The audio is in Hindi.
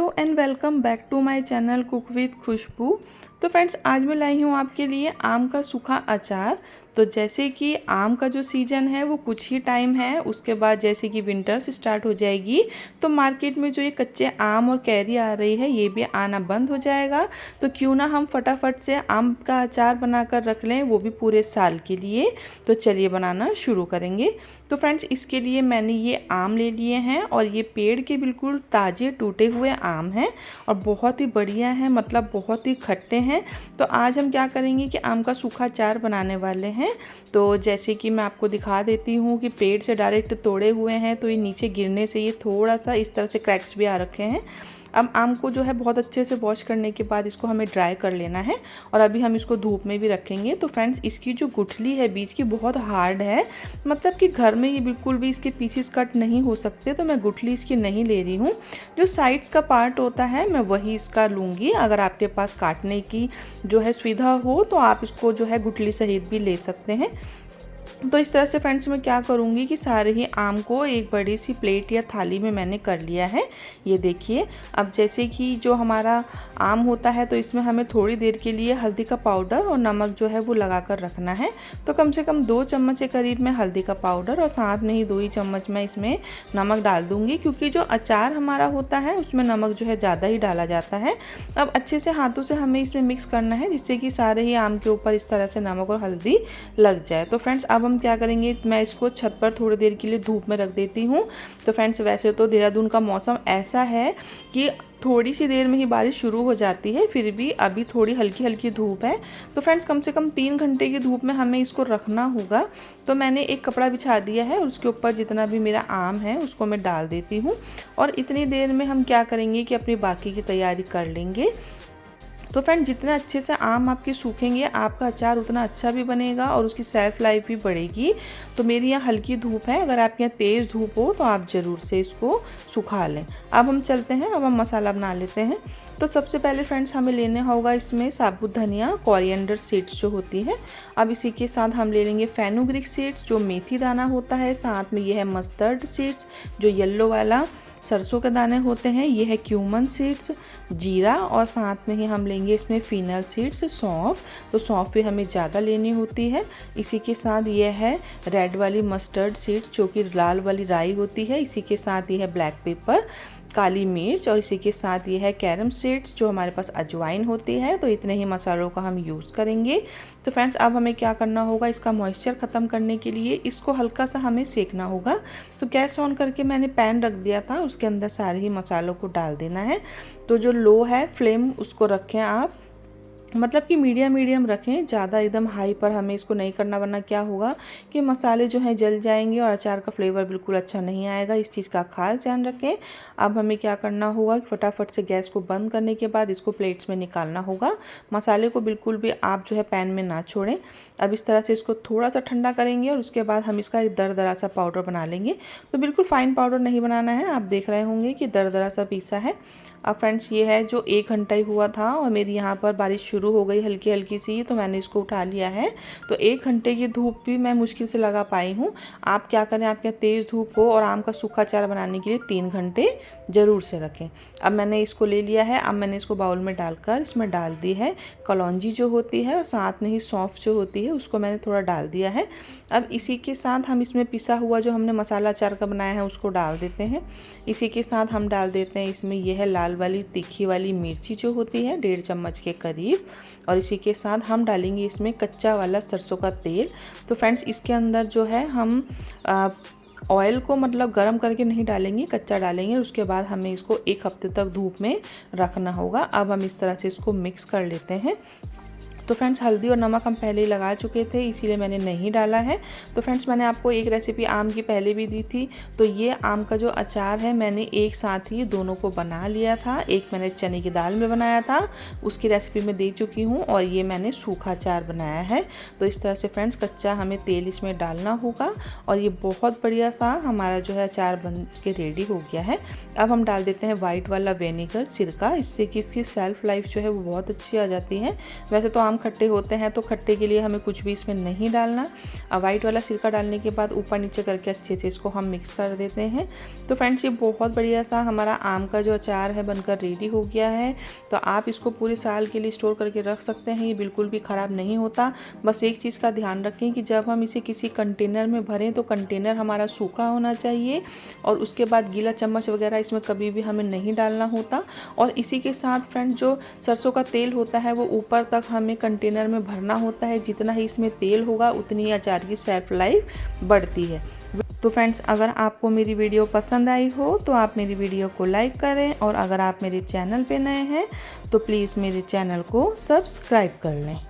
Hello and welcome back to my channel cook with Khushboo. तो फ्रेंड्स, आज मैं लाई हूँ आपके लिए आम का सूखा अचार। तो जैसे कि आम का जो सीज़न है वो कुछ ही टाइम है, उसके बाद जैसे कि विंटर्स स्टार्ट हो जाएगी तो मार्केट में जो ये कच्चे आम और कैरी आ रही है ये भी आना बंद हो जाएगा। तो क्यों ना हम फटाफट से आम का अचार बनाकर रख लें, वो भी पूरे साल के लिए। तो चलिए बनाना शुरू करेंगे। तो फ्रेंड्स, इसके लिए मैंने ये आम ले लिए हैं और ये पेड़ के बिल्कुल ताज़े टूटे हुए आम हैं और बहुत ही बढ़िया हैं, मतलब बहुत ही खट्टे हैं। तो आज हम क्या करेंगे कि आम का सूखा अचार बनाने वाले हैं। तो जैसे कि मैं आपको दिखा देती हूँ कि पेड़ से डायरेक्ट तोड़े हुए हैं तो ये नीचे गिरने से ये थोड़ा सा इस तरह से क्रैक्स भी आ रखे हैं। अब आम को जो है बहुत अच्छे से वॉश करने के बाद इसको हमें ड्राई कर लेना है और अभी हम इसको धूप में भी रखेंगे। तो फ्रेंड्स, इसकी जो गुठली है बीच की बहुत हार्ड है, मतलब कि घर में ये बिल्कुल भी इसके पीसेस कट नहीं हो सकते, तो मैं गुठली इसकी नहीं ले रही हूँ। जो साइड्स का पार्ट होता है मैं वही इसका लूँगी। अगर आपके पास काटने की जो है सुविधा हो तो आप इसको जो है गुठली सहित भी ले सकते हैं। तो इस तरह से फ्रेंड्स मैं क्या करूँगी कि सारे ही आम को एक बड़ी सी प्लेट या थाली में मैंने कर लिया है। ये देखिए, अब जैसे कि जो हमारा आम होता है तो इसमें हमें थोड़ी देर के लिए हल्दी का पाउडर और नमक जो है वो लगा कर रखना है। तो कम से कम 2 चम्मच के करीब में हल्दी का पाउडर और साथ में ही 2 ही चम्मच मैं इसमें नमक डाल दूँगी, क्योंकि जो अचार हमारा होता है उसमें नमक जो है ज़्यादा ही डाला जाता है। अब अच्छे से हाथों से हमें इसमें मिक्स करना है जिससे कि सारे ही आम के ऊपर इस तरह से नमक और हल्दी लग जाए। तो फ्रेंड्स, अब हम क्या करेंगे, मैं इसको छत पर थोड़ी देर के लिए धूप में रख देती हूँ। तो फ्रेंड्स, वैसे तो देहरादून का मौसम ऐसा है कि थोड़ी सी देर में ही बारिश शुरू हो जाती है, फिर भी अभी थोड़ी हल्की हल्की धूप है। तो फ्रेंड्स, कम से कम 3 घंटे की धूप में हमें इसको रखना होगा। तो मैंने एक कपड़ा बिछा दिया है और उसके ऊपर जितना भी मेरा आम है उसको मैं डाल देती हूँ और इतनी देर में हम क्या करेंगे कि अपनी बाकी की तैयारी कर लेंगे। तो फ्रेंड, जितने अच्छे से आम आपके सूखेंगे आपका अचार उतना अच्छा भी बनेगा और उसकी सेल्फ लाइफ भी बढ़ेगी। तो मेरी यहाँ हल्की धूप है, अगर आपके यहाँ तेज़ धूप हो तो आप ज़रूर से इसको सुखा लें। अब हम चलते हैं, अब हम मसाला बना लेते हैं। तो सबसे पहले फ्रेंड्स हमें लेने होगा इसमें साबुत धनिया, कोरिएंडर सीड्स जो होती है। अब इसी के साथ हम ले लेंगे फेनुग्रीक सीड्स जो मेथी दाना होता है, साथ में ये है मस्टर्ड सीड्स जो येलो वाला सरसों के दाने होते हैं, ये है क्यूमन सीड्स, जीरा और साथ में ही हम लेंगे इसमें फीनल सीड्स, सौंफ। तो सौंफ भी हमें ज़्यादा लेनी होती है। इसी के साथ ये है रेड वाली मस्टर्ड सीड्स जो कि लाल वाली राई होती है। इसी के साथ ये है ब्लैक पेपर, काली मिर्च और इसी के साथ ये है कैरम सीड्स जो हमारे पास अजवाइन होती है। तो इतने ही मसालों का हम यूज़ करेंगे। तो फ्रेंड्स, अब हमें क्या करना होगा, इसका मॉइस्चर ख़त्म करने के लिए इसको हल्का सा हमें सेकना होगा। तो गैस ऑन करके मैंने पैन रख दिया था, उसके अंदर सारे ही मसालों को डाल देना है। तो जो लो है फ्लेम उसको रखें आप, मतलब कि मीडियम रखें, ज़्यादा एकदम हाई पर हमें इसको नहीं करना, वरना क्या होगा कि मसाले जो हैं जल जाएंगे और अचार का फ्लेवर बिल्कुल अच्छा नहीं आएगा। इस चीज़ का खास ध्यान रखें। अब हमें क्या करना होगा कि फटाफट से गैस को बंद करने के बाद इसको प्लेट्स में निकालना होगा। मसाले को बिल्कुल भी आप जो है पैन में ना छोड़ें। अब इस तरह से इसको थोड़ा सा ठंडा करेंगे और उसके बाद हम इसका एक दरदरा सा पाउडर बना लेंगे। तो बिल्कुल फाइन पाउडर नहीं बनाना है, आप देख रहे होंगे कि दरदरा सा पीसा है। अब फ्रेंड्स, ये है जो 1 घंटा ही हुआ था और मेरी यहाँ पर बारिश शुरू हो गई हल्की हल्की सी, तो मैंने इसको उठा लिया है। तो 1 घंटे की धूप भी मैं मुश्किल से लगा पाई हूँ। आप क्या करें, आपके तेज़ धूप हो और आम का सूखा अचार बनाने के लिए 3 घंटे ज़रूर से रखें। अब मैंने इसको ले लिया है। अब मैंने इसको बाउल में डालकर इसमें डाल दी है कलौंजी जो होती है और साथ में ही सौंफ जो होती है उसको मैंने थोड़ा डाल दिया है। अब इसी के साथ हम इसमें पिसा हुआ जो हमने मसाला अचार का बनाया है उसको डाल देते हैं। इसी के साथ हम डाल देते हैं इसमें ये है लाल वाली तीखी वाली मिर्ची जो होती है 1.5 चम्मच के करीब, और इसी के साथ हम डालेंगे इसमें कच्चा वाला सरसों का तेल। तो फ्रेंड्स, इसके अंदर जो है हम ऑयल को मतलब गरम करके नहीं डालेंगे, कच्चा डालेंगे। उसके बाद हमें इसको 1 हफ्ते तक धूप में रखना होगा। अब हम इस तरह से इसको मिक्स कर लेते हैं। तो फ्रेंड्स, हल्दी और नमक हम पहले ही लगा चुके थे, इसीलिए मैंने नहीं डाला है। तो फ्रेंड्स, मैंने आपको एक रेसिपी आम की पहले भी दी थी। तो ये आम का जो अचार है मैंने एक साथ ही दोनों को बना लिया था। एक मैंने चने की दाल में बनाया था, उसकी रेसिपी मैं दे चुकी हूँ, और ये मैंने सूखा अचार बनाया है। तो इस तरह से फ्रेंड्स, कच्चा हमें तेल इसमें डालना होगा और ये बहुत बढ़िया सा हमारा जो है अचार बन के रेडी हो गया है। अब हम डाल देते हैं वाइट वाला विनेगर, सिरका, इससे कि इसकी सेल्फ लाइफ जो है वो बहुत अच्छी आ जाती है। वैसे तो आम खट्टे होते हैं तो खट्टे के लिए हमें कुछ भी इसमें नहीं डालना। वाइट वाला सिरका डालने के बाद ऊपर नीचे करके अच्छे से इसको हम मिक्स कर देते हैं। तो फ्रेंड्स ये बहुत बढ़िया सा हमारा आम का जो अचार है बनकर रेडी हो गया है। तो आप इसको पूरे साल के लिए स्टोर करके रख सकते हैं, ये बिल्कुल भी ख़राब नहीं होता। बस एक चीज़ का ध्यान रखें कि जब हम इसे किसी कंटेनर में भरें तो कंटेनर हमारा सूखा होना चाहिए और उसके बाद गीला चम्मच वगैरह इसमें कभी भी हमें नहीं डालना होता। और इसी के साथ फ्रेंड्स जो सरसों का तेल होता है वो ऊपर तक हमें कंटेनर में भरना होता है। जितना ही इसमें तेल होगा उतनी ही अचार की शेल्फ लाइफ बढ़ती है। तो फ्रेंड्स अगर आपको मेरी वीडियो पसंद आई हो तो आप मेरी वीडियो को लाइक करें और अगर आप मेरे चैनल पे नए हैं तो प्लीज़ मेरे चैनल को सब्सक्राइब कर लें।